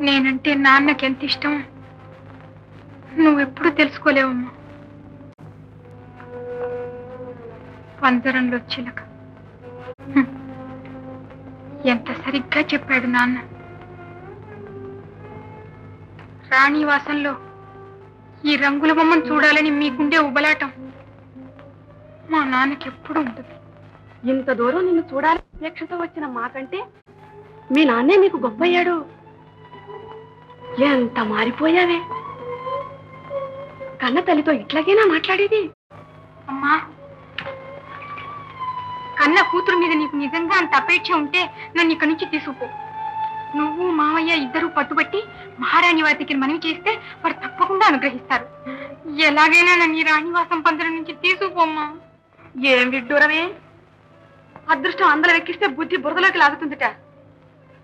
నేనంటే నాన్నకి ఎంత ఇష్టం నువ్వెప్పుడు తెలుసుకోలేవమ్మా. పంజరంలో చిలక ఎంత సరిగ్గా చెప్పాడు నాన్న. రాణివాసంలో ఈ రంగుల బొమ్మను చూడాలని మీకుండే ఉబలాటం మా నాన్నకి ఎప్పుడు ఉంటుంది. ఇంత దూరం నిన్ను చూడాలని అపేక్షతో వచ్చిన మాకంటే మీ నాన్నే నీకు గొప్ప అయ్యాడు. ఎంత మారిపోయావే. కన్న తల్లితో ఇట్లాగేనా మాట్లాడేది? అమ్మా, కన్న కూతురు మీద నీకు నిజంగా అంత అపేక్ష ఉంటే నన్ను ఇక్కడి నుంచి తీసుకుపో. నువ్వు మావయ్య ఇద్దరూ పట్టుబట్టి మహారాణి వారికి మనవి చేస్తే వారు తప్పకుండా అనుగ్రహిస్తారు. ఎలాగైనా నన్ను ఈ రాణివాసం పందిరం నుంచి తీసుకుపోమ్మా. ఏం విడ్డూరమే. అదృష్టం అందరం ఎక్కిస్తే బుద్ధి బురదలోకి లాగుతుందిట.